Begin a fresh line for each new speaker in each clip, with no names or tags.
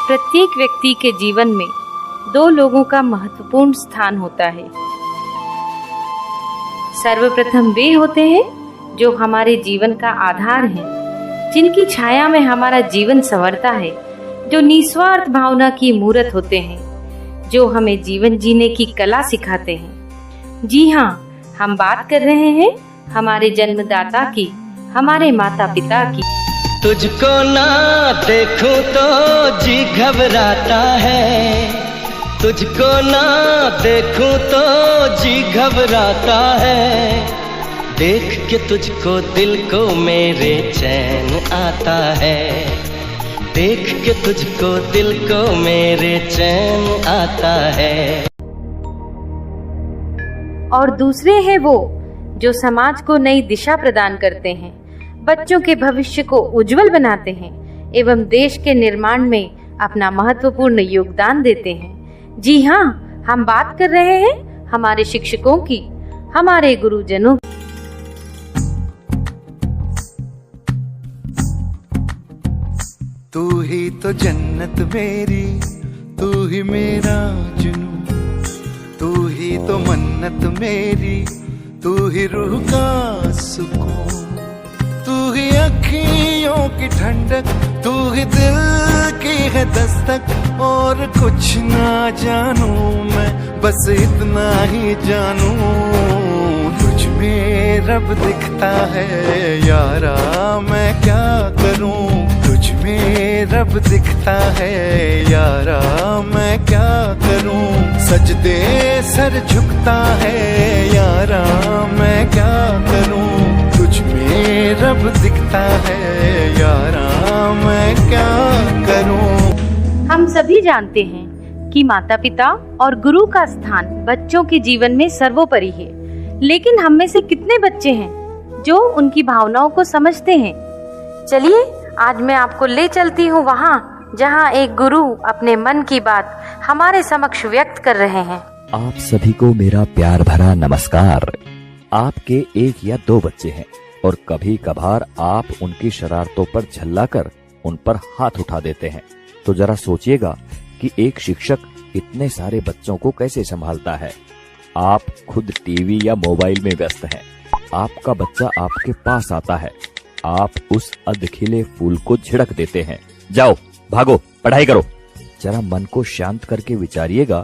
प्रत्येक व्यक्ति के जीवन में दो लोगों का महत्वपूर्ण स्थान होता है। सर्वप्रथम वे होते हैं जो हमारे जीवन का आधार हैं, जिनकी छाया में हमारा जीवन संवरता है, जो निस्वार्थ भावना की मूर्त होते हैं, जो हमें जीवन जीने की कला सिखाते हैं। जी हाँ, हम बात कर रहे हैं हमारे जन्मदाता की, हमारे माता पिता की।
तुझको ना देखूं तो जी घबराता है, तुझको ना देखूं तो जी घबराता है, देख के तुझको दिल को मेरे चैन आता है, देख के तुझको दिल को मेरे चैन आता है।
और दूसरे हैं वो जो समाज को नई दिशा प्रदान करते हैं, बच्चों के भविष्य को उज्जवल बनाते हैं एवं देश के निर्माण में अपना महत्वपूर्ण योगदान देते हैं। जी हाँ, हम बात कर रहे हैं हमारे शिक्षकों की, हमारे गुरुजनों की।
तू ही तो जन्नत मेरी, तू ही मेरा जुनून, तू ही तो मन्नत मेरी, तू ही रूह का सुकून, तू ही अखियों की ठंडक, तू ही दिल की है दस्तक। और कुछ ना जानू मैं, बस इतना ही जानू, तुझ में रब दिखता है यारा, मैं क्या करूं, तुझ में रब दिखता है यारा, मैं क्या करूं, सजदे सर झुकता है यारा, मैं क्या करूं, तुझ में रब दिखता है यारा, मैं क्या करूं।
हम सभी जानते हैं कि माता पिता और गुरु का स्थान बच्चों के जीवन में सर्वोपरि है, लेकिन हम में से कितने बच्चे हैं जो उनकी भावनाओं को समझते हैं? चलिए आज मैं आपको ले चलती हूँ वहाँ जहाँ एक गुरु अपने मन की बात हमारे समक्ष व्यक्त कर रहे हैं।
आप सभी को मेरा प्यार भरा नमस्कार। आपके एक या दो बच्चे हैं और कभी कभार आप उनकी शरारतों पर झल्लाकर उन पर हाथ उठा देते हैं। तो जरा सोचिएगा कि एक शिक्षक इतने सारे बच्चों को कैसे संभालता है। आप खुद टीवी या मोबाइल में व्यस्त हैं, आपका बच्चा आपके पास आता है, आप उस अधखिले फूल को झिड़क देते हैं, जाओ भागो पढ़ाई करो। जरा मन को शांत करके विचारिएगा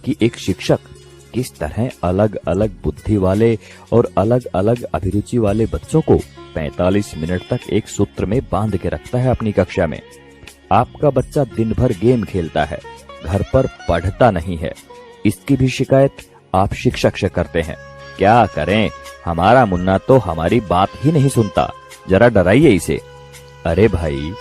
कि एक शिक्षक किस तरह अलग अलग बुद्धि वाले और अलग अलग अभिरुचि वाले बच्चों को 45 मिनट तक एक सूत्र में बांध के रखता है अपनी कक्षा में। आपका बच्चा दिन भर गेम खेलता है, घर पर पढ़ता नहीं है, इसकी भी शिकायत आप शिक्षक से करते हैं। क्या करें, हमारा मुन्ना तो हमारी बात ही नहीं सुनता, जरा डराइए इसे। अरे भाई,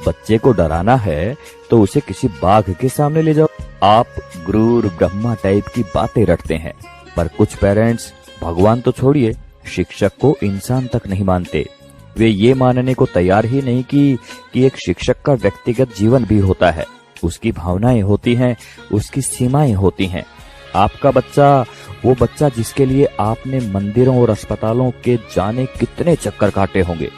बच्चे को डराना है तो उसे किसी बाघ के सामने ले जाओ। आप गुरूर ब्रह्मा टाइप की बातें रटते हैं, पर कुछ पेरेंट्स भगवान तो छोड़िए, शिक्षक को इंसान तक नहीं मानते। वे ये मानने को तैयार ही नहीं कि एक शिक्षक का व्यक्तिगत जीवन भी होता है, उसकी भावनाएं होती हैं, उसकी सीमाएं होती हैं। आपका बच्चा, वो बच्चा जिसके लिए आपने मंदिरों और अस्पतालों के जाने कितने चक्कर काटे होंगे,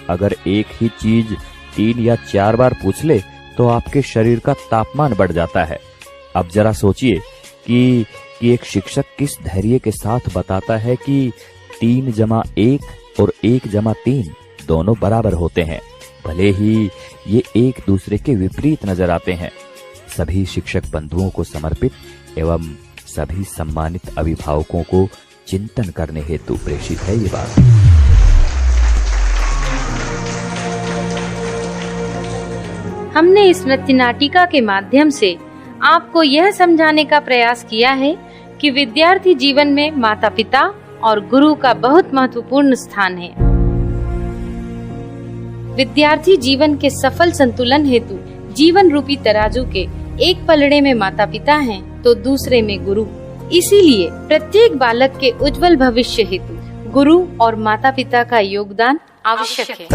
अगर एक ही चीज 3 या 4 बार पूछ ले तो आपके शरीर का तापमान बढ़ जाता है। अब जरा सोचिए कि एक शिक्षक किस धैर्य के साथ बताता है कि 3 + 1 और 1 + 3 दोनों बराबर होते हैं, भले ही ये एक दूसरे के विपरीत नजर आते हैं। सभी शिक्षक बंधुओं को समर्पित एवं सभी सम्मानित अभिभावकों को चिंतन करने हेतु प्रेषित है ये बात।
हमने इस नृत्य नाटिका के माध्यम से आपको यह समझाने का प्रयास किया है कि विद्यार्थी जीवन में माता पिता और गुरु का बहुत महत्वपूर्ण स्थान है। विद्यार्थी जीवन के सफल संतुलन हेतु जीवन रूपी तराजू के एक पलड़े में माता पिता हैं तो दूसरे में गुरु। इसीलिए प्रत्येक बालक के उज्जवल भविष्य हेतु गुरु और माता पिता का योगदान आवश्यक है।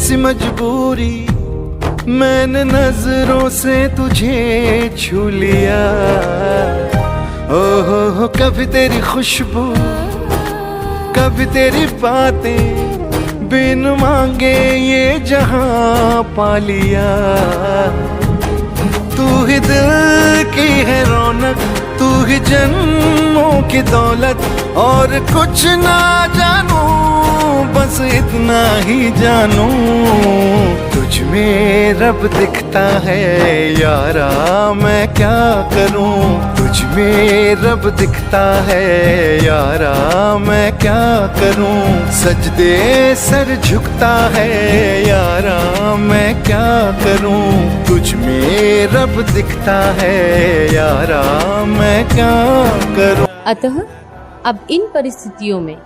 सी मजबूरी, मैंने नजरों से तुझे छू लिया। ओहो कभी तेरी खुशबू, कभी तेरी बातें, बिन मांगे ये जहां पा लिया। तू ही दिल की है रौनक, तू ही जन्मों की दौलत, और कुछ ना जानू बस इतना ही जानू, तुझ में रब दिखता है यारा मैं क्या करूं। तुझ में रब दिखता है यारा मैं क्या करूं। सजदे सर झुकता है यारा मैं क्या करूं। तुझ में रब दिखता है यारा मैं क्या करूं।
अतः अब इन परिस्थितियों में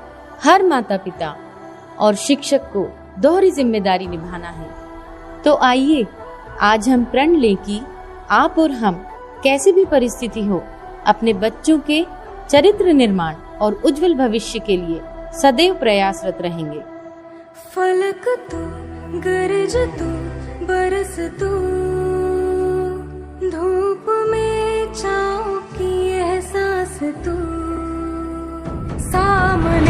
हर माता पिता और शिक्षक को दोहरी जिम्मेदारी निभाना है। तो आइए आज हम प्रण लें कि आप और हम कैसी भी परिस्थिति हो, अपने बच्चों के चरित्र निर्माण और उज्जवल भविष्य के लिए सदैव प्रयासरत रहेंगे।
फलक तू, गरज तू, बरस तू, धूप में छाँव की एहसास तू, सामने